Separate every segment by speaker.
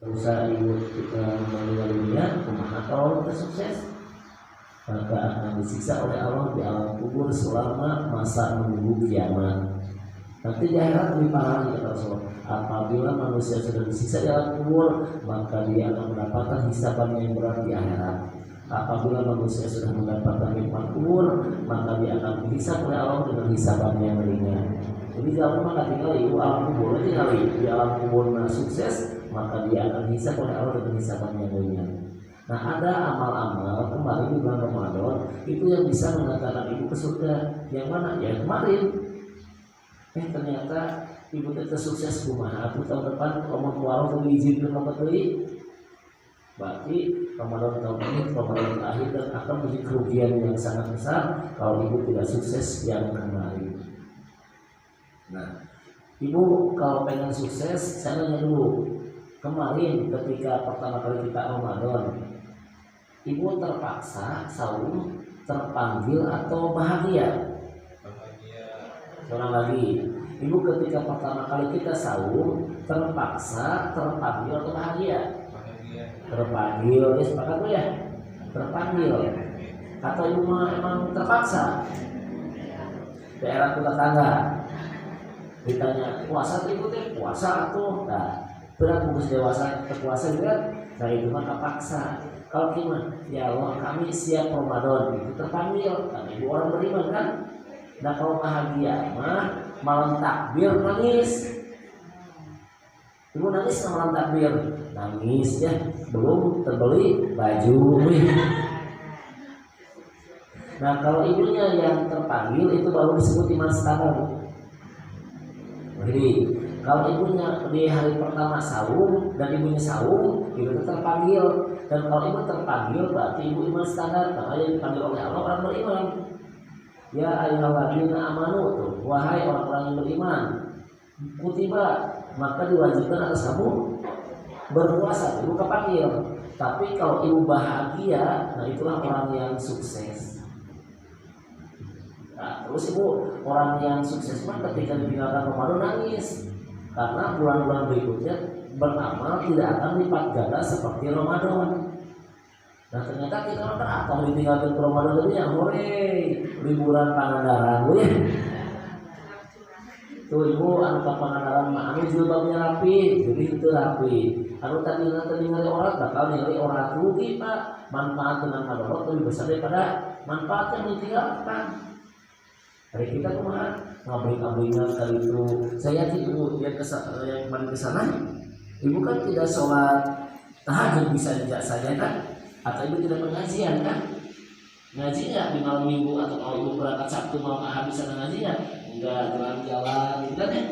Speaker 1: usaha ibu kita meninggal dunia, kumaha kalau kita sukses, maka akan disiksa oleh Allah di alam kubur selama masa menunggu kiamat. Nanti di akhirat lebih parah ya Rasul. Apabila manusia sudah disiksa di alam kubur, maka dia akan mendapatkan hisaban yang berat di akhirat. Apabila manusia sudah mendapatkan nikmat kubur, maka dia akan dihisab oleh Allah dengan hisaban yang ringan. Jadi jangan maka tinggal ibu alam kubur, tinggal di alam kubur sukses, maka dia akan dihisab oleh Allah dengan hisaban yang ringan. Nah, ada amal-amal kemarin di bulan Ramadan itu yang bisa mengantarkan ibu ke surga. Yang mana? Ya kemarin. Ternyata ibu kita sukses kumaha aku tahun depan omong warung tuh diizinkan apa tadi. Berarti Ramadan tahun ini Ramadan terakhir dan akan menjadi kerugian yang sangat besar kalau ibu tidak sukses yang kemarin. Nah, ibu kalau pengen sukses, saya nanya dulu. Kemarin ketika pertama kali kita Ramadan, ibu terpaksa saum, terpanggil atau bahagia? Seorang lagi, ibu ketika pertama kali kita saum, terpaksa, terpanggil atau bahagia? Terpanggil, ya sepakat tuh ya? Terpanggil. Atau ibu memang terpaksa? Daerah tetangga ditanya puasa tuh ikutnya, puasa tuh, nah berat bungkus dewasa terpuasa juga, nah itu mah terpaksa. Kalau gimana? Ya Allah kami siap Ramadan, itu terpanggil, kan ibu orang beriman kan? Nah kalau bahagia mah malam takbir nangis. Ibu nangis sama malam takbir, nangis ya, belum terbeli baju. Nah kalau ibunya yang terpanggil itu baru disebut iman standar. Jadi kalau ibunya di hari pertama saum dan ibunya saum, ibu terpanggil. Dan kalau ibu terpanggil berarti ibu iman standar, makanya dipanggil oleh Allah orang beriman. Ya ayyuhalladzina amanu tuh, wahai orang-orang yang beriman, kutiba maka diwajibkan atas kamu berpuasa, ibu kepanggil. Tapi kalau ibu bahagia, nah itulah orang yang sukses. Nah, terus ibu orang yang sukses mah ketika ditinggalkan Ramadan nangis karena bulan-bulan berikutnya beramal tidak akan lipat ganda seperti Ramadan. Nah ternyata kita kan apa ditinggalkan Ramadan itu yang hore liburan Pangandaran ya. Tuh ibu anu ka Pangandaran mah anu jilbabnya rapi, jadi itu rapi. Anu tadi ningali orang bakal ningali orang rugi Pak. Manfaat dengan madorot lebih besar daripada manfaat yang ditinggalkan. Hari kita kumaha ngabring-abringan kali itu. Saya yakin ibu yang kemarin kesana, ibu kan tidak sholat tahajud bisa tidak saja kan? Atau ibu tidak pengajian kan? Ngajinya di malam minggu atau kalau ibu berangkat Sabtu malam Ahad bisa ngajinya? Enggak, jalan-jalan gitu kan ya?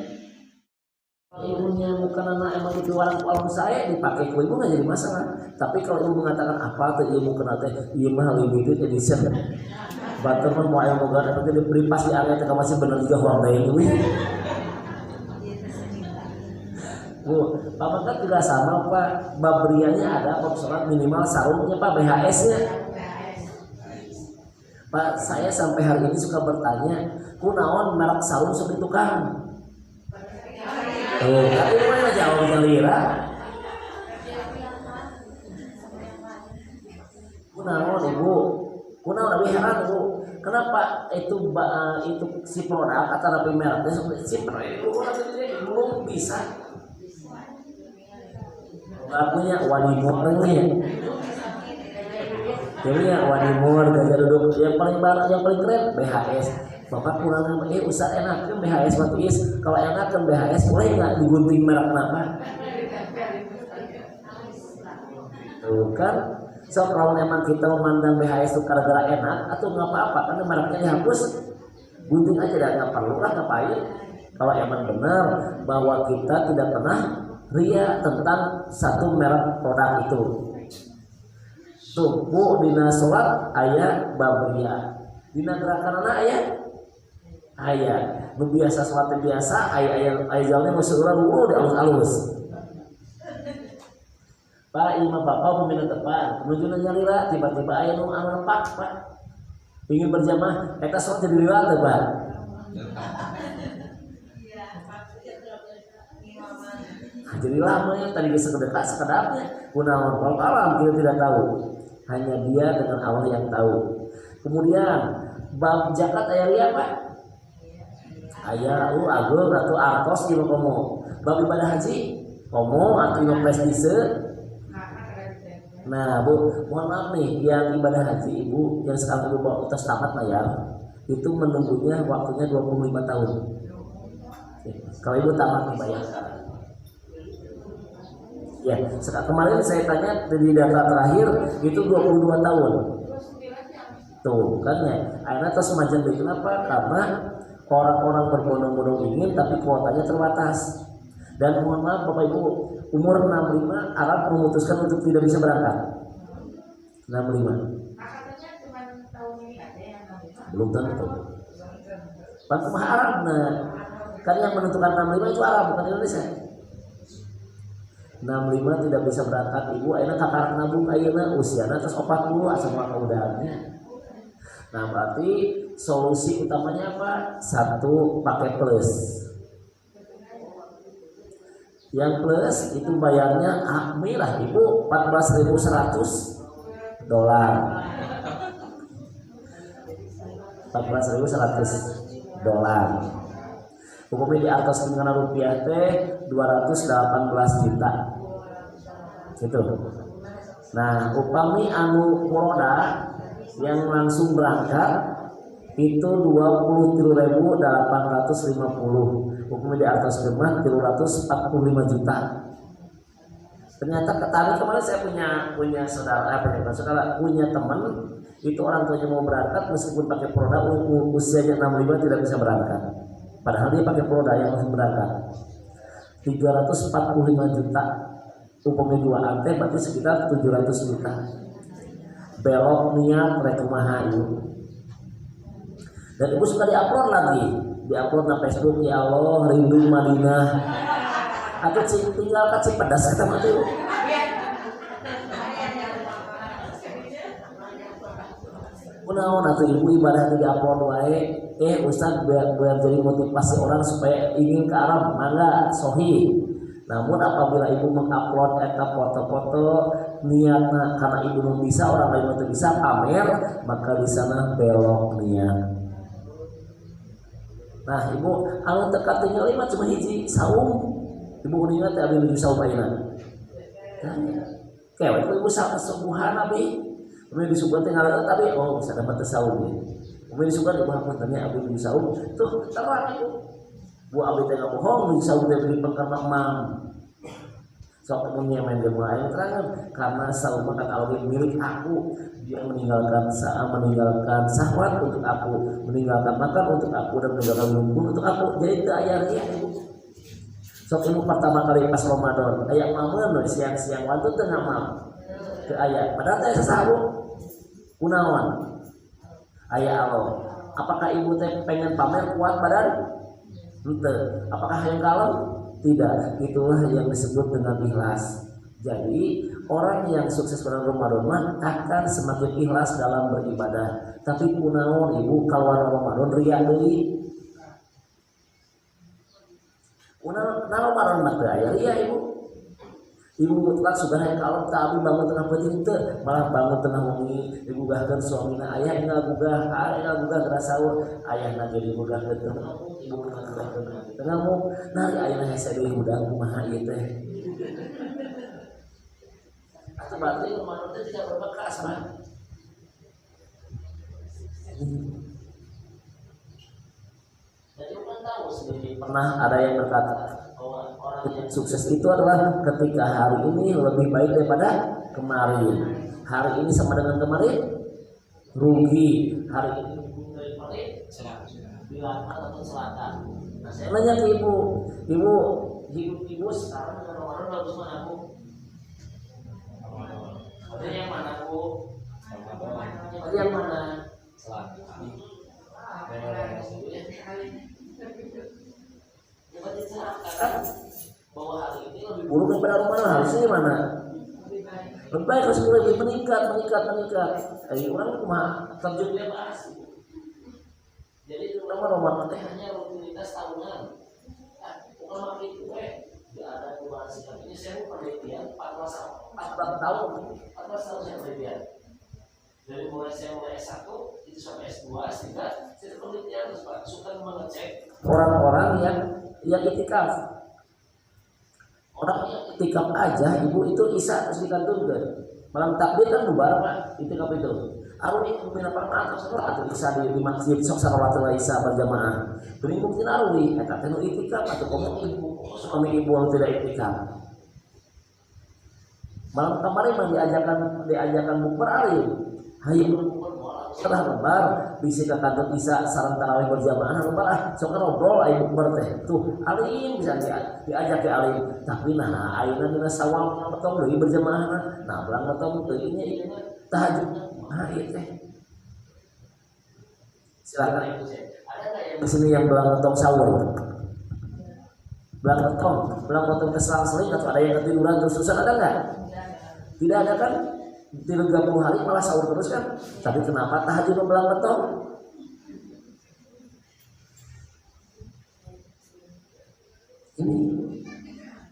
Speaker 1: Kalau ibunya bukan anak emang itu warung saya dipakai ke ibu nggak jadi masalah. Tapi kalau ibu mengatakan apa tuh ibu kena teh, iya mah ibu itu jadi set. Batur pun mau ayam moga atau jadi beri pas di area itu masih benar juga orang lain itu. Bu, Bapak kan juga sama Pak. Babriannya ada Pak sholat minimal sarungnya Pak BHS-nya. Pak, saya sampai hari ini suka bertanya, kunaon merek sarung seperti tukang. Tuh, tapi mana jauh galira? Kunaon ibu? Kunaon lebih heran bu? Kenapa itu si produk atau napi mereknya si belum bisa? Nggak punya wanimurnya. Jadi ya wanimur gajah duduk yang paling keren BHS. Bapak kurang usah enak kan BHS waktu is. Kalau enak kan BHS boleh nggak digunting merek apa? Tuh kan. So kalau memang kita memandang BHS itu gara-gara enak atau nggak apa-apa karena mereknya dihapus, gunting aja dah nggak perlu lah ngapain. Kalau emang benar bahwa kita tidak pernah ria tentang satu merek produk itu. Tuh bu dina sholat ayah babria, dina gerakan anak ayah biasa sholat biasa ayah jalannya masuk udah alus-alus. Pak imam bapak pemimpin depan menuju nyalira tiba-tiba ayah nu anu nepak Pak ingin berjamaah eta sholat jadi lila tuh Pak. jadi lama ya tadi sekedekah sekedapnya kunaon alam kita tidak tahu, hanya dia dengan Allah yang tahu. Kemudian bab zakat aya apa? Aya agel atau artos di komo. Bab ibadah haji komo atau ino prestige. Nah Bu, mohon maaf nih yang ibadah haji Ibu yang sekarang Ibu bawa utas tamat bayar itu menunggunya waktunya 25 tahun. Kalau Ibu tamat nih bayar sekarang. Ya, kemarin saya tanya di data terakhir itu 22 tahun. Tuh kan ya, akhirnya terus semacam itu kenapa? Karena orang-orang berbondong-bondong ingin tapi kuotanya terbatas. Dan mohon maaf Bapak Ibu, umur 65 Arab memutuskan untuk tidak bisa berangkat. 65. Belum tentu. Pak Arab kan yang menentukan 65 itu Arab bukan Indonesia. 65 tidak bisa berangkat Ibu, akhirnya kakak nabung ayeuna usiana terus 40 asal kemudahannya. Nah berarti solusi utamanya apa? Satu, pakai plus. Yang plus itu bayarnya mirah Ibu $14.100. $14.100. Hukumnya di atas dengan rupiah teh 218 juta. Gitu. Nah, upami anu roda yang langsung berangkat itu 23.850. Hukumnya di atas rumah 345 juta. Ternyata ketarik kemarin saya punya saudara punya teman itu orang tuanya mau berangkat meskipun pakai produk usianya 65 tidak bisa berangkat. Padahal dia pakai produk yang langsung berangkat. 345 juta. Umpamanya 2 ante berarti sekitar 700 juta. Belok niat rekumaha Ibu. Dan Ibu suka diupload lagi, diupload na Facebook, ya Allah rindu Madinah. Atau tinggal kasih pedas kata mati Ibu. Kunaon atuh Ibu ibadah diupload wae, Ustaz biar jadi motivasi orang supaya ingin ke Arab, mangga sahih. Namun apabila Ibu mengupload eta foto-foto niatna karena Ibu belum bisa orang lain itu bisa pamer, maka di sana belok niat. Nah Ibu anu teka tinggal lima cuma hiji saum. Ibu uningat teh abdi menuju saum ayeuna. Kewek Ibu subuhan abi. Kemudian disubuhan teh ngaran tapi bisa dapat saum ya. Kemudian disubuhan Ibu hapuntennya abdi menuju saum. Tuh terang Ibu. Bu abdi teh bohong menuju saum teh beli pengkar mam. Sok punya main game lain terang karena saum kata Allah milik aku, dia meninggalkan syahwat untuk aku, meninggalkan makan untuk aku dan meninggalkan minum untuk aku. Jadi itu ayatnya Ibu. Sok Ibu pertama kali pas Ramadan ayat mamun siang-siang waktu tengah malam ke ayat padahal teh sasabu kunaon ayat Allah. Apakah Ibu teh pengen pamer kuat badan? Henteu. Apakah yang kalem? Tidak, itulah yang disebut dengan ikhlas. Jadi orang yang sukses pada Ramadan akan semakin ikhlas dalam beribadah. Tapi kunaon Ibu kalau Ramadan ria deui. Kunaon Ramadan mah teu aya ria Ibu. Ibu mutlak sudah yang kalem tapi bangun tengah peuting teu, malah bangun tengah wengi digugahkeun suamina aya inggal gugah geura saur, ayahna jadi gugahkeun Ibu gugahkeun tengah mau nari ayeuna hese deui udang kumaha ieu teh. Atau berarti Ramadan teh tidak berbekas mah. Jadi kan tahu sendiri pernah ada yang berkata orang yang sukses itu adalah ketika hari ini lebih baik daripada kemarin. Hari ini sama dengan kemarin rugi. Hari ini lebih dari kemarin bilang atau selatan. Nah saya nanya ke ibu sekarang dengan Ramadan bagus mana Bu? Ada yang mana Bu? Ada yang mana? Selatan. Bahwa hari ini lebih buruk daripada Ramadan, harusnya mana? Lebih baik harus lebih meningkat. Ayo orang cuma terjun bebas. Jadi terutama Ramadan teh hanya rutinitas tahunan. Bukan itu tidak ada perubahan sikap saya penelitian 14 tahun saya penelitian. Dari saya mulai S1 itu sampai S2, S3 saya penelitian terus Pak, suka mengecek orang-orang yang itikaf. Orang yang itikaf aja ibu itu Isa terus dikantumkan. Malam takbir kan bubar Pak, itikaf itu. Arun itu mina pernah atau salat Isa di masjid sok salawatul Isa berjamaah. Beri mungkin arun eta teh itikaf atau kamu ibu suami ibu tidak itikaf. Malam kemarin diajakan bukber alim. Hayu setelah lebar bisa ke kantor Isa sareng tarawih berjamaah lebar sok ngobrol aya bukber teh. Tuh alim bisa diajak ke alim. Tapi nah ayeuna dina sawal betong deui berjamaah. Nah belang betong teu ini tahajud. Nah itu silakan ibu saya. Ada nggak yang di sini yang belang betong sahur? Belang betong keselang-seling atau ada yang ketiduran terus-terusan ada nggak? Tidak ada kan? 30 hari malah sahur terus kan? Tapi kenapa tahajud belang betong? Ini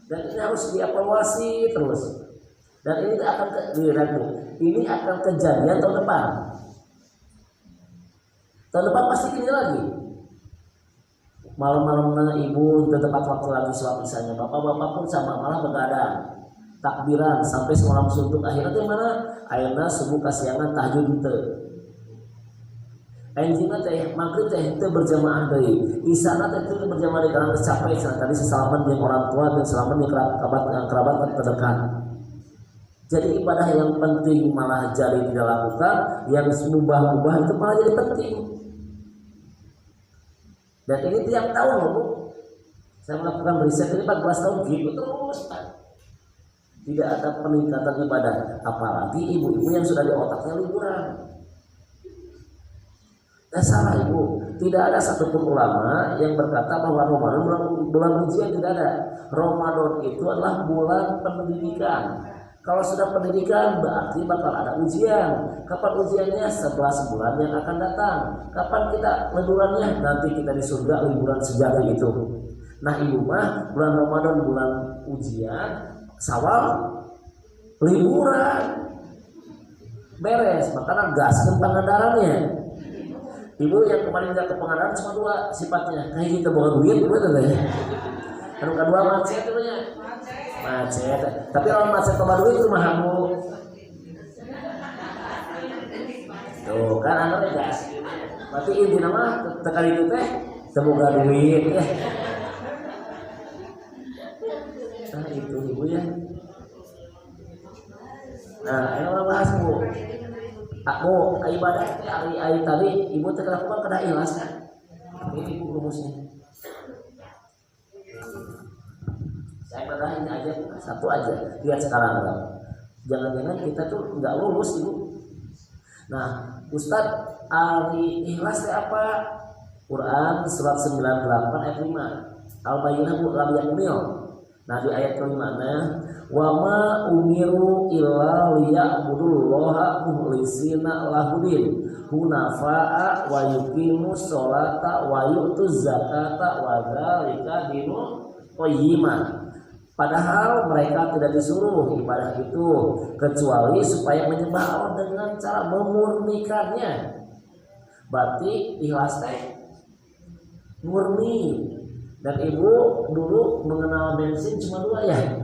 Speaker 1: dan ini harus dievaluasi terus. Dan ini akan ini akan kejadian tahun depan. Tahun depan pasti gini lagi. Malam-malam ibu di tempat waktu lagi sholat misalnya, bapak-bapak pun sama malah begadang, takbiran sampai semalam suntuk. Akhirnya di mana? Akhirnya subuh kasiangan tahajud itu. Enjina teh maghrib teh itu berjamaah deui. Isana teh itu berjamaah di karena capek tadi sesalaman dengan orang tua dan selamat dengan kerabat terdekat. Jadi ibadah yang penting malah jadi tidak lakukan, yang mubah-mubah itu malah jadi penting. Dan ini tiap tahun loh Bu. Saya melakukan riset ini 14 tahun gitu terus Pak. Tidak ada peningkatan ibadah, apalagi ibu-ibu yang sudah di otaknya liburan. Dan salah ibu, tidak ada satupun ulama yang berkata bahwa Ramadan bulan ujian, tidak ada. Ramadan itu adalah bulan pendidikan. Kalau sudah pendidikan berarti bakal ada ujian. Kapan ujiannya? 11 bulan yang akan datang. Kapan kita liburannya? Nanti kita di surga liburan sejati itu. Nah ibu mah bulan Ramadan bulan ujian, Syawal liburan beres, makanya gaskan pangandarannya. Ibu yang kemarin ke Pangandaran cuma 2 sifatnya. Kayak kita bawa duit betul ya. Anu kedua macet itu nya. Macet. Tapi kalau macet sama duit itu mah Bu. Tuh kan anu gas. Berarti intinya mah tekan itu teh semoga duit ya. Nah itu ibu ya. Nah ini bahas Bu. Aku ibadah hari tadi ibu terlakukan kena ikhlas kan? Ini rumusnya. Saya berahin aja satu aja. Lihat sekarang kan. Jangan-jangan kita tuh nggak lulus ibu. Nah, Ustadz hari ikhlas itu apa? Quran surat 98 ayat 5. Al-Bayyinah lam yakmil. Nah di ayat kelimanya wa ma umiru illa liya'budullaha mukhlisina lahudin hunafa'a wa yuqimus sholata wa yu'tuz zakata wa dzalika dinul qayyimah. Padahal mereka tidak disuruh ibadah itu kecuali supaya menyembah Allah dengan cara memurnikannya. Berarti ikhlas teh murni. Dan ibu dulu mengenal bensin cuma 2 ya,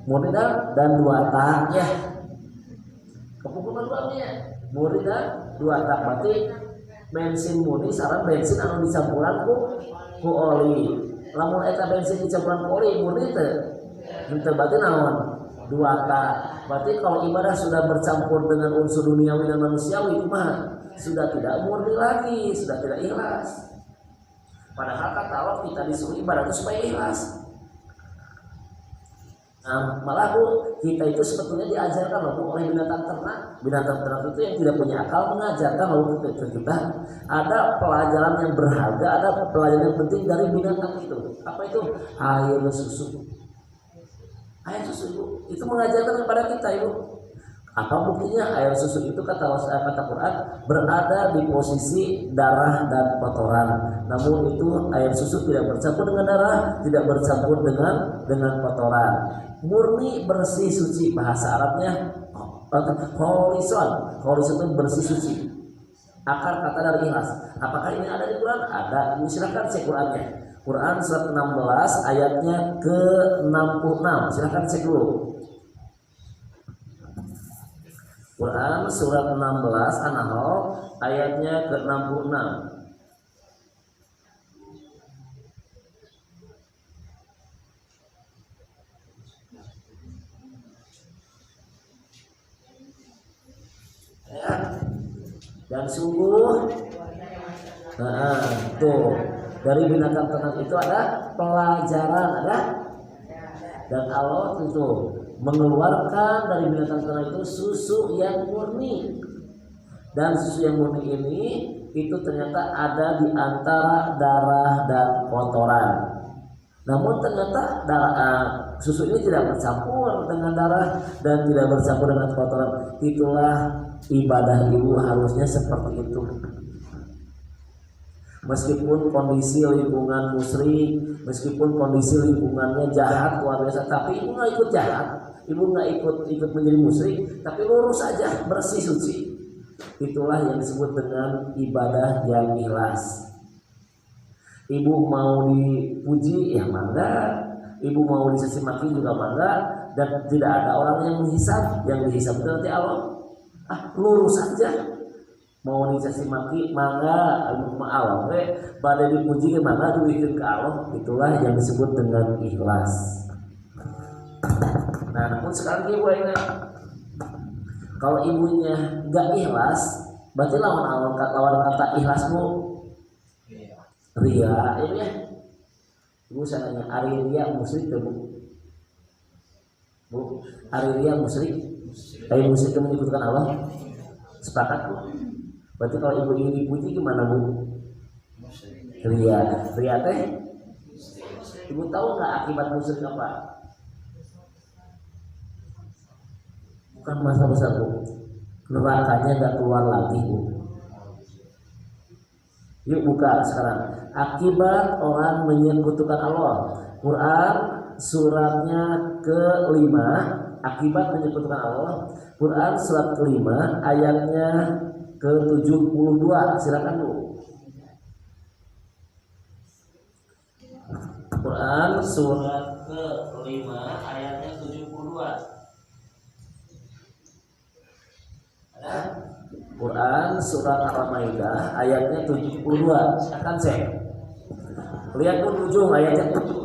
Speaker 1: murni dan 2 tak ya. Kepukul 2 ya, murni dan 2 tak. Berarti bensin murni sareng bensin anu dicampuran ku oli. Lamun eta bensin dicampuran ku oli murni teh. Itu berarti naon? 2 tak. Berarti kalau ibadah sudah bercampur dengan unsur duniawi dan manusiawi itu mah sudah tidak murni lagi, sudah tidak ikhlas. Padahal kata Allah kita disuruh ibadah itu supaya ikhlas. Nah, malah Bu, kita itu sebetulnya diajarkan loh oleh binatang ternak. Binatang ternak itu yang tidak punya akal mengajarkan loh ke kita. Ada pelajaran yang berharga, ada pelajaran yang penting dari binatang itu. Apa itu? Air susu. Air susu Ibu, itu mengajarkan kepada kita Ibu. Apa buktinya? Air susu itu kata Quran berada di posisi darah dan kotoran. Namun itu air susu tidak bercampur dengan darah, tidak bercampur dengan kotoran. Murni bersih suci, bahasa Arabnya kholisun. Kholisun itu bersih suci. Akar kata dari ikhlas. Apakah ini ada di Quran? Ada. Silakan cek Qurannya. Quran surat 16 ayatnya ke-66. Silakan cek dulu. Quran surat 16 An-Nahl ayatnya ke-66. Ya. Dan sungguh tuh dari binatang ternak itu ada pelajaran, ada. Dan Allah tentu mengeluarkan dari binatang ternak itu susu yang murni. Dan susu yang murni ini itu ternyata ada di antara darah dan kotoran. Namun ternyata susu ini tidak bercampur dengan darah dan tidak bercampur dengan kotoran. Itulah ibadah ibu harusnya seperti itu. Meskipun kondisi lingkungan musyrik, meskipun kondisi lingkungannya jahat luar biasa, tapi ibu nggak ikut jahat, ibu nggak ikut menjadi musyrik, tapi lurus saja, bersih suci. Itulah yang disebut dengan ibadah yang ikhlas. Ibu mau dipuji ya mangga, ibu mau dicaci maki juga mangga, dan tidak ada orang yang menghisab, yang dihisab itu nanti Allah. Lurus saja. Mau dicaci maki mangga Allah, pada dipuji ke mangga duikeun ke Allah. Itulah yang disebut dengan ikhlas. Nah, namun sekarang ibu ingat, kalau ibunya gak ikhlas, berarti lawan kata ikhlasmu ria. Ya, ibu saya nanya, ari ria musyrik tuh bu? Ari ria musyrik? Ari musyrik itu menyebutkan Allah? Sepakat bu? Berarti kalau ibu ingin dipuji gimana bu? Ria teh? Ibu tahu nggak akibat musyrik apa? Bukan masa besar bu, nerakanya nggak keluar lagi bu. Yuk buka sekarang. Akibat orang menyekutukan Allah. Quran suratnya ke-5. Akibat menyekutukan Allah. Quran surat ke-5 ayatnya ke-72. Silakan bu. Quran surat ke-5 ayatnya 72. Quran surat Al-Maidah ayatnya 72. Silakan cek. Lihat pun ujung ayatnya 7.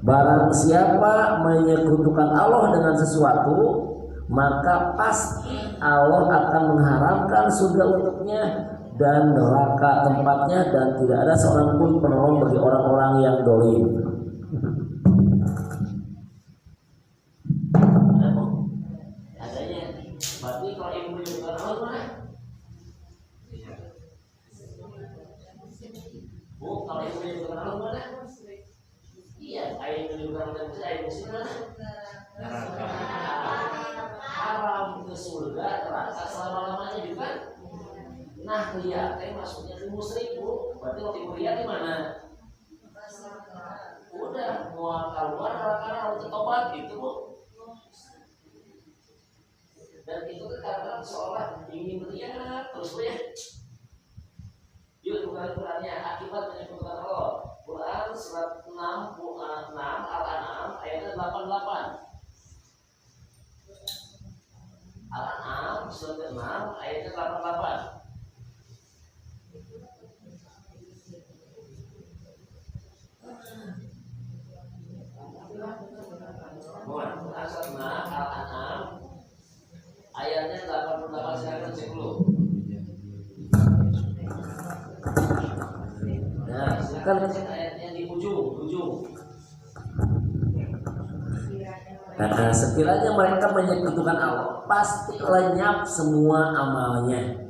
Speaker 1: Barang siapa menyekutukan Allah dengan sesuatu, maka pasti Allah akan mengharamkan surga untuknya dan neraka tempatnya, dan tidak ada seorang pun penolong bagi orang-orang yang dolim. Berarti kalau ibu menyebutkan Allah mana? Bu, kalau ibu menyebutkan Allah mana? Iya, ayat menyebutkan Allah itu ayat muslim mana? Haram ke surga, neraka selama-lamanya juga. Nah, ria maksudnya ke musyrik bu. Berarti kalau ibu ria di mana? Udah mau keluar neraka harus tobat gitu bu. Dan itu karena seolah ingin melihat terus ya. Yuk bukan Qurannya, akibat menyebutkan Allah. Quran surat 6 Al-An'am ayat 88. Al-An'am surat 6 ayat 88. Quran surat 6 Al-An'am ayatnya 88. Silakan cek dulu. Nah, silakan cek ayatnya di ujung. Nah, sekiranya mereka menyekutukan Allah, pasti lenyap semua amalnya.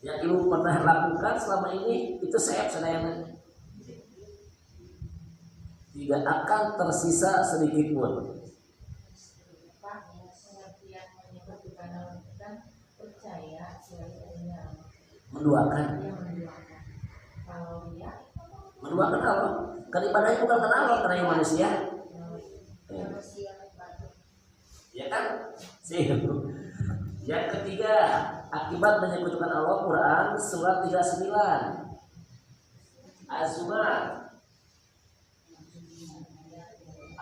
Speaker 1: Yang ibu pernah lakukan selama ini itu sayap sedayana. tidak akan tersisa sedikit pun. Menduakan. Menduakan Allah. Kan ibadahnya bukan karena Allah, karena manusia. Ya kan? Yang ketiga, akibat menyekutukan Allah, Quran surat 39 Az-Zumar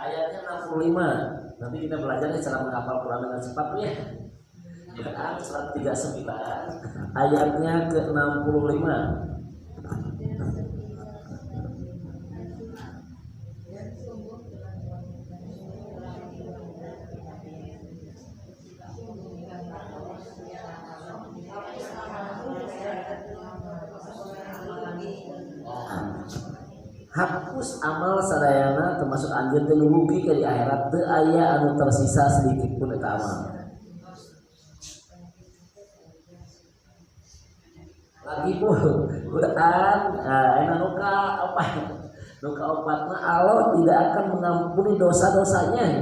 Speaker 1: ayatnya 65. Nanti kita belajar cara menghafal Quran dengan cepat ya. Quran surat 39 ayatnya ke-65. Hapus amal sadayana termasuk anjeun teh rugi ke di akhirat teu aya anu tersisa sedikit pun eta amal. Lagi pun Quran nuka opatna Allah tidak akan mengampuni dosa-dosanya.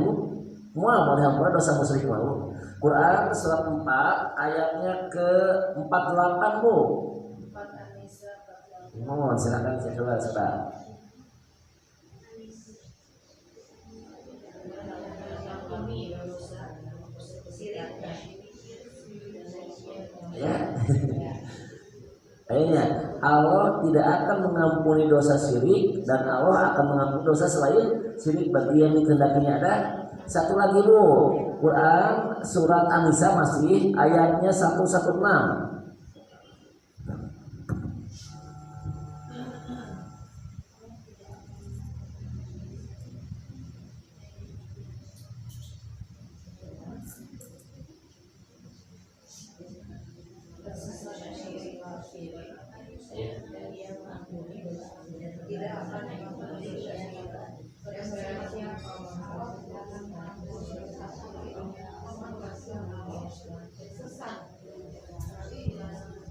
Speaker 1: Moal mau diampuni dosa musyrik mau. Quran surat 4 ayatnya ke-48 Bu. Mohon silakan saudara. Ya. Kayaknya Allah tidak akan mengampuni dosa syirik dan Allah akan mengampuni dosa selain syirik bagi yang dikehendakinya. Ada satu lagi Bu, Quran surat An-Nisa masih ayatnya 116.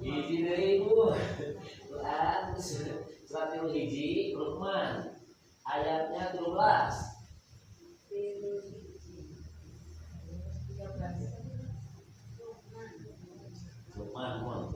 Speaker 1: Hiji deui Bu. Quran surat Al-Hijri Luqman ayatnya 12. Luqman.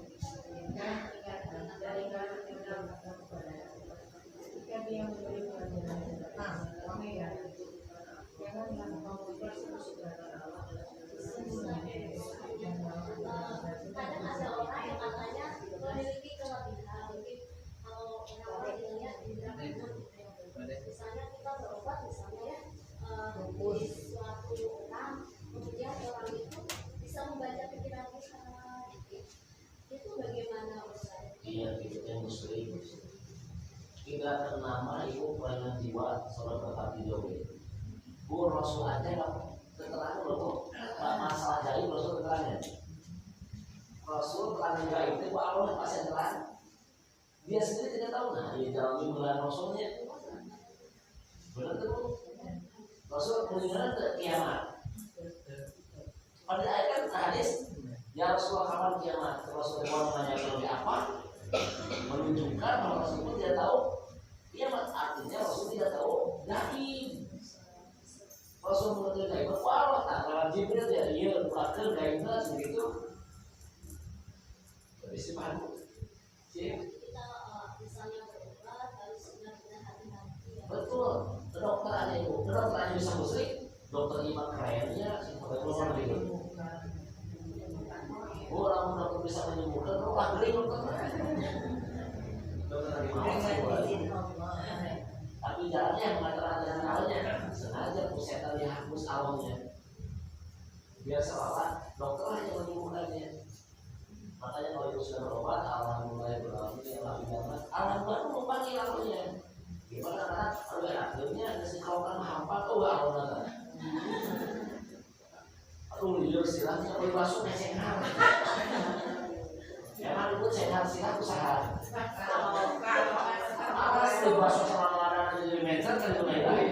Speaker 1: Iya, itu yang muslim. Tidak ternama ibu pelayanan jiwa sholat berhati jauh. Bu Rasul aja keterangan loh, masalah jahil Rasul keterangan. Rasul keterangan jahil itu Allah pasti terang. Dia sendiri tidak tahu nah dia dalam bulan Rasulnya. Benar tuh. Rasul mendengar kiamat. Pada ayat hadis, ya Rasulullah kapan kiamat? Rasulullah menanyakan apa? Menunjukkan bahwa Rasul tidak tahu kiamat, artinya Rasul tidak tahu gaib. Rasul mengetahui gaib, Allah tak kalau Jibril ya iya bukan gaibnya begitu. Tapi si paham, kita misalnya berobat harus benar-benar hati-hati. Betul, dokter aja ibu, dokter aja bisa musrik, dokter iman kerennya, seperti keluar gitu. Orang dokter bisa menyembuhkan, orang gering dokter. Tapi jalannya mengatakan dengan awalnya kan sengaja setan dihapus awalnya biar seolah dokter hanya menyembuhkannya. Makanya kalau itu sudah berobat, alhamdulillah alhamdulillah mempanggil awalnya. Gimana kan? Kalau akhirnya ngasih kaukan hampa tuh awalnya. Aduh liur silahnya kalau masuk sehat. Emang itu sehat silat usaha. Awas dibasuh sama ada di meter kan itu lain.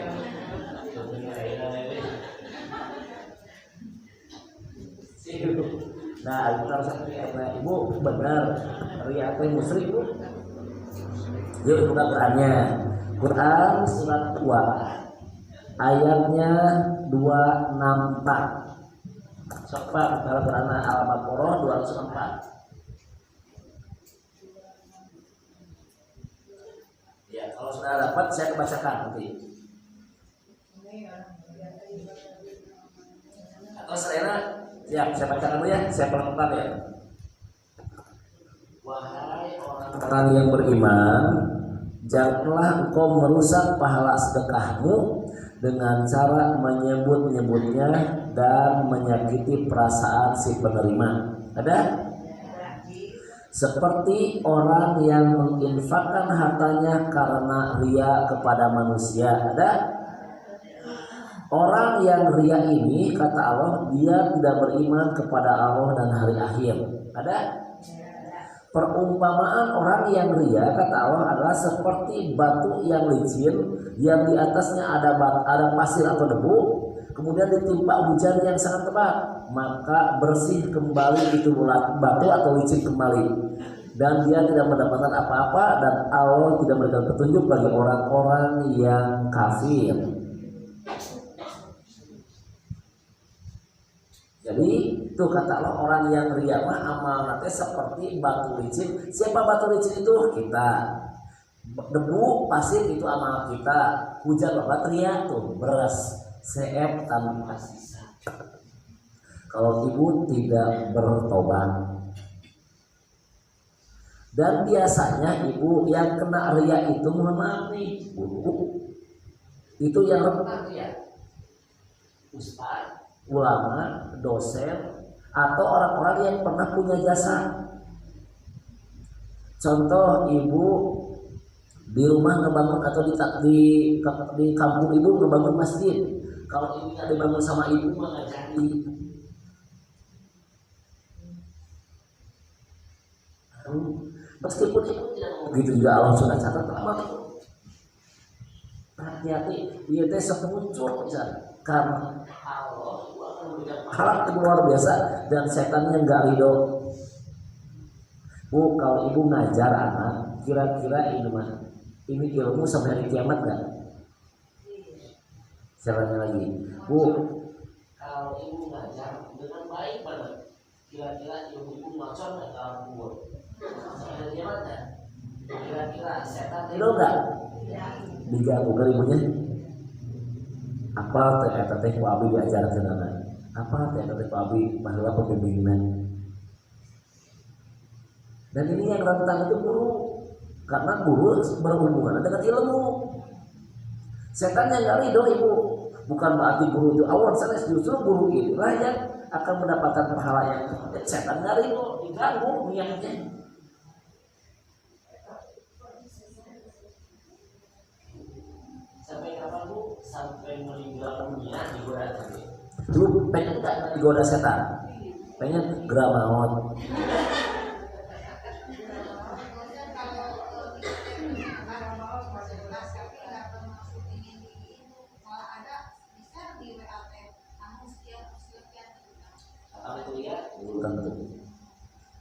Speaker 1: Nah, kita harus kata ibu benar. Hari apa yang musrik Bu? Yuk buka Qurannya. Quran surat 2 ayatnya 264. Sofa kalau Quran Al-Baqarah 204. Ya, kalau sudah dapat saya bacakan nanti. Atau selera, ya saya bacakan dulu ya, saya pelan-pelan ya. Wahai orang yang beriman, janganlah engkau merusak pahala sedekahmu dengan cara menyebut-nyebutnya dan menyakiti perasaan si penerima. Ada? Seperti orang yang menginfakkan hartanya karena ria kepada manusia. Ada? Orang yang ria ini, kata Allah, dia tidak beriman kepada Allah dan hari akhir. Ada? Perumpamaan orang yang ria, kata Allah, adalah seperti batu yang licin yang di atasnya ada pasir atau debu, kemudian ditimpa hujan yang sangat lebat, maka bersih kembali itu batu atau licin kembali, dan dia tidak mendapatkan apa-apa, dan Allah tidak memberikan petunjuk bagi orang-orang yang kafir. Jadi itu kata Allah, orang yang ria mah amalnya seperti batu licin. Siapa batu licin itu? Kita. Debu, pasir itu amal kita. Hujan lebat ria tuh beras CF tanpa sisa. Kalau ibu tidak bertobat. Dan biasanya ibu yang kena ria itu, mohon maaf nih, Bu, itu yang rentan ya, ustaz, ulama, dosen, atau orang-orang yang pernah punya jasa. Contoh, ibu di rumah ngebangun atau di kampung ibu ngebangun masjid. Kalau ini ada dibangun sama ibu mah nggak jadi. Meskipun ibu tidak mau begitu juga, Allah sudah catat apa itu. Hati-hati, dia teh sepucuk karena Allah halak itu luar biasa dan setannya nggak ridho. Bu, kalau ibu ngajar anak, kira-kira ini ilmu sampai hari kiamat nggak? Caranya lagi, Bu, kalau ibu ngajar dengan baik banget, kira-kira ilmu ibu ngocor nggak dalam kubur? Sampai hari kiamat nggak? Kira-kira setan ridho nggak? Diganggu ke ibunya. Apa teh ku abi diajarkeun anak? Apa teh ku abi baheula pembimbingan? Dan ini yang rentan itu guru, karena guru berhubungan dengan ilmu. Setan yang nggak ridho ibu, bukan berarti guru itu awal sana, justru guru inilah yang akan mendapatkan pahala yang setan nggak ridho, diganggu niatnya. Sampai kapan Bu? Sampai meninggal dunia digoda tadi. Lu pengen nggak digoda setan? Pengen gerak maut. Tentu.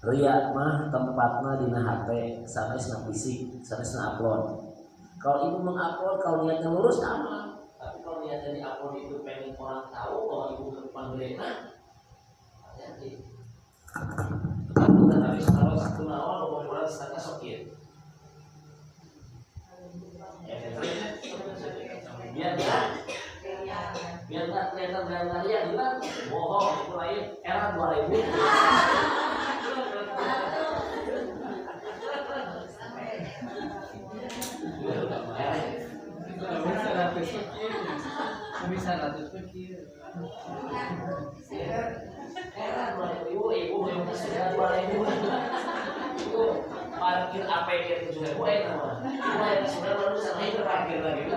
Speaker 1: Ria mah tempatnya dina hate, sanesna fisik, sanesna upload. Kalau ibu mengupload, kalau niatnya lurus aman. Tapi kalau niatnya diupload itu pengen orang tahu bahwa ibu ke depan gerena, hati-hati. Bukan habis kalau satu awal bahwa orang setengah sokir. Biar nggak kelihatan dari yang bilang bohong itu lain era 2000. Bisa 100 kecil. Era 2000 ibu yang sudah 2000. Itu parkir APK 7.000 nama. Mulai sudah baru sampai terakhir lagi.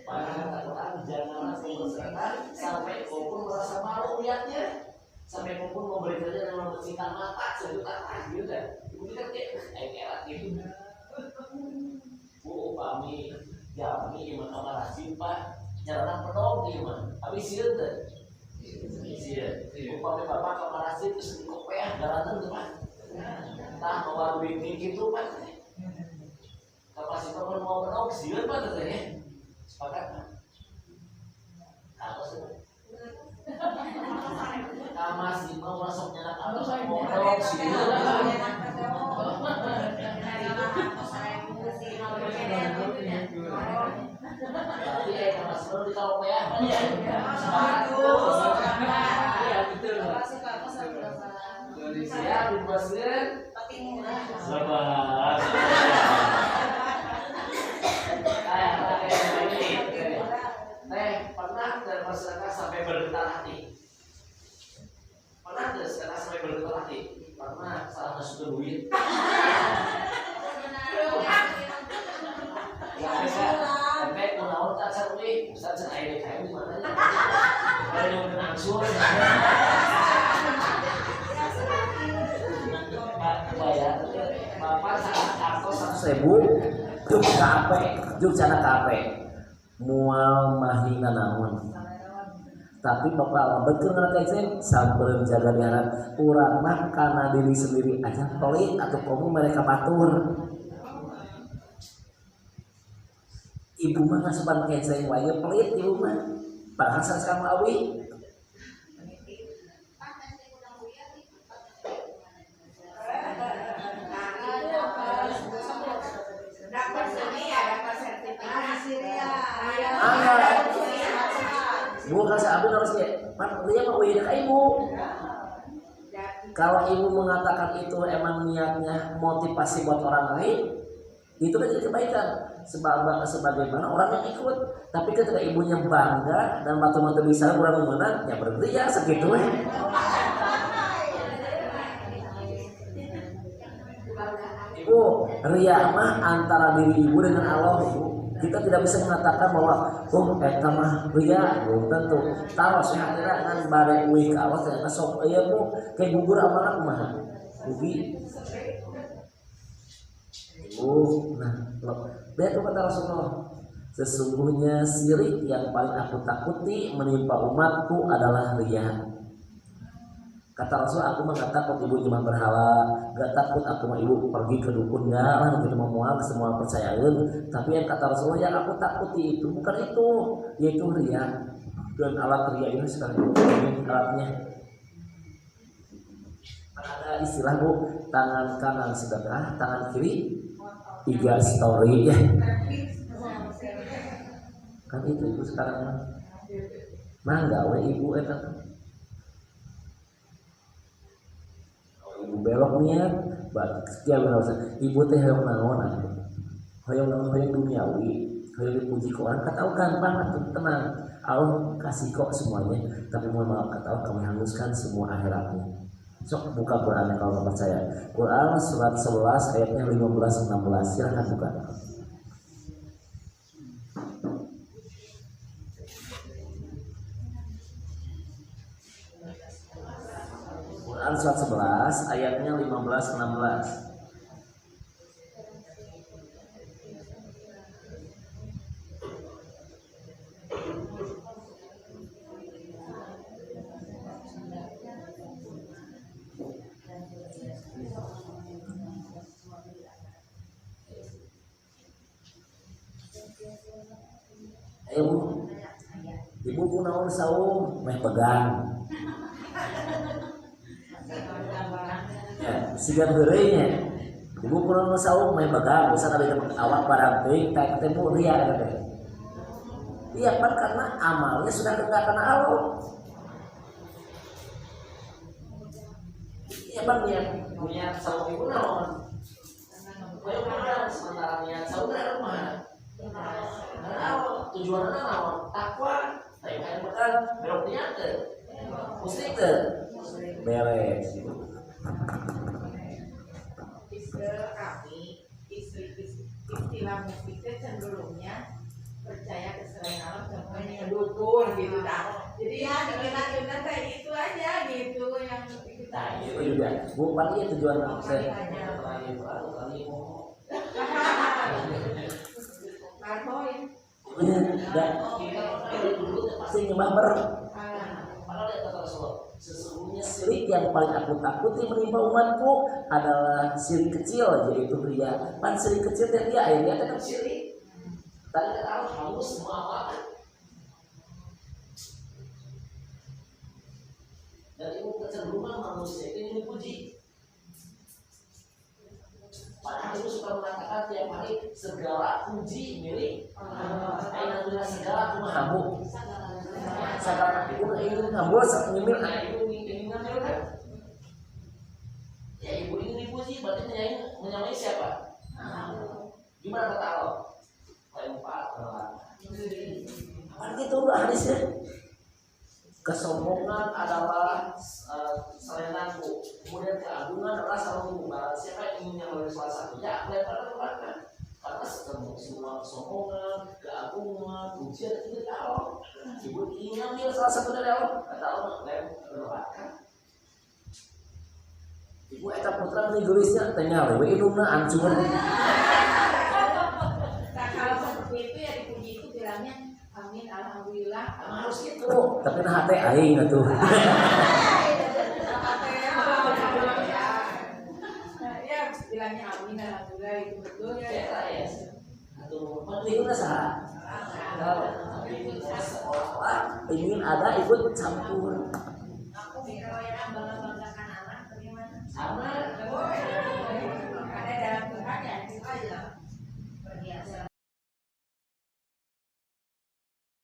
Speaker 1: Para Al-Quran jangan langsung berserta sampai kau pun merasa malu lihatnya, sampai kau pun memberikannya dengan membersihkan mata sejuta gitu kan? Ibu kita kayak gitu. Bu, kami jami iman kamar hasil pak, nyarana pedog iman, habis sieu teh. Sieu. Bu, kami bapak kamar hasil terus dikopeah jalanan tuh pak. Tah bawa duit gitu pak. sieun mah teh ya. Sepakat mah. Kalau sih. Masih mau masuk nyanak atas kodok sieun. Tapi Mas perlu ditahu ya. Sepakat. Iya betul. Siap dibaskeun. Tapi murah. Sabar. Pernah dan masyarakat sampai bergetar hati. Pernah dan sekarang sampai bergetar hati. Pernah salah masuk duit. Ya bisa. Sampai kunaon tak sarui. Ustaz cenah air kayu di mana nya? Kalau yang kena angsur. Bayar. Bapak saat kartu 100.000 juk kape, juk cana kape. Mual mahina namun. Tapi bapak betul ngerti saya sambil menjaga diharap urang mah karena diri sendiri aja pelit atau kamu mereka batur. Ibu mah ngasupan keceng wae pelit ibu mah. Padahal sama awi. Ibu kasih abis harus kayak, Pak, dia mau wihid ke ibu. Kalau ibu mengatakan itu emang niatnya motivasi buat orang lain, itu kan jadi kebaikan. Sebagaimana orang yang ikut. Tapi ketika ibunya bangga dan batu-batu bisa kurang mengenal, ya berhenti ya segitu. Ibu, ria mah antara diri ibu dengan Allah, ibu. Kita tidak bisa mengatakan bahwa eta mah ria, belum tentu. Taros ya dengan bare uih ka Allah ternyata sok aya bu kayak gugur amanah kumaha. Ugi. Nah, lihat kata Rasulullah. Sesungguhnya syirik yang paling aku takuti menimpa umatku adalah ria. Kata Rasul, aku mah gak takut ibu nyembah berhala, gak takut aku mah ibu pergi ke dukun, gak lah gitu memual semua percayaan. Tapi yang kata Rasulullah yang aku takuti itu bukan itu, yaitu ria. Dan alat ria ini sekarang ini alatnya. Ada istilah bu, tangan kanan sedekah, tangan kiri tiga story ya. Kan itu sekarang mah gawe ibu eta. Ibu belok niat, sekian berasa. Ibu teh hoyong naon atuh. Hoyong duniawi, hoyong dipuji ku orang katahu gampang atuh tenang. Allah kasih kok semuanya, tapi mohon maaf katahu kami hanguskan semua akhiratnya. Sok buka Qurannya kalau percaya. Quran surat 11 ayatnya 15-16 silahkan buka. Quran surat 11 ayatnya 15-16. Ibu kunaon saum meh pegang. Ya, siga beureunya. Ibu kunaon saum meh pegang, bisa tadi awak barang teuing kayak ketemu ria eta. Iya kan karena amalnya sudah dekat karena Allah. Iya bang niat saum ibu naon? Bagaimana sementara niat saum dari rumah? Tujuannya naon? Takwa. Tapi kan betul belok niat teh. Musrik teh. Beres.
Speaker 2: Kami istilah musrik teh cenderungnya percaya ke selain Allah, contohnya dukun gitu dah. Jadi ya dikira-kira kayak itu aja gitu yang kita.
Speaker 1: Itu juga. Bukan dia tujuan saya. Kali mau.
Speaker 2: Marhoin.
Speaker 1: Dan dulu pasti nyembah ber. Padahal dia kata Rasulullah, sesungguhnya syirik yang paling aku takuti menimpa umatku adalah syirik kecil, yaitu ria. Pan syirik kecil dan dia akhirnya tetap syirik. Tadi kita tahu halus semua apa. Dan itu kecenderungan manusia ini dipuji. Padahal itu suka mengatakan tiap hari segala puji milik Allah. Aina segala kumahamu. Segala ibu ingin ngambul sakmimil itu ingin ngambil kan? Ya ibu ingin dipuji berarti menyamai siapa? Gimana kata Allah? Lempar. Apa itu hadisnya? Kesombongan adalah salenanku, kemudian keagungan adalah sarungku. Siapa yang ingin yang oleh salah satu ya lempar ke belakang. Karena semua kesombongan, keagungan, pujian itu dari Allah. Ibu ingin ambil salah satu dari Allah, kata Allah lempar ke belakang. Ibu eta putra menulisnya tanya lewe indungna ancur.
Speaker 2: Nah kalau seperti itu ya dipuji itu bilangnya amin, alhamdulillah.
Speaker 1: Harus gitu. Tapi nah hati aing atuh.
Speaker 2: Ya bilangnya amin, alhamdulillah itu betul ya.
Speaker 1: Ya. Atuh penting saha? Seolah-olah ingin ada ikut campur.
Speaker 2: Aku kalau ya bangga-banggakan anak bagaimana?
Speaker 1: Sama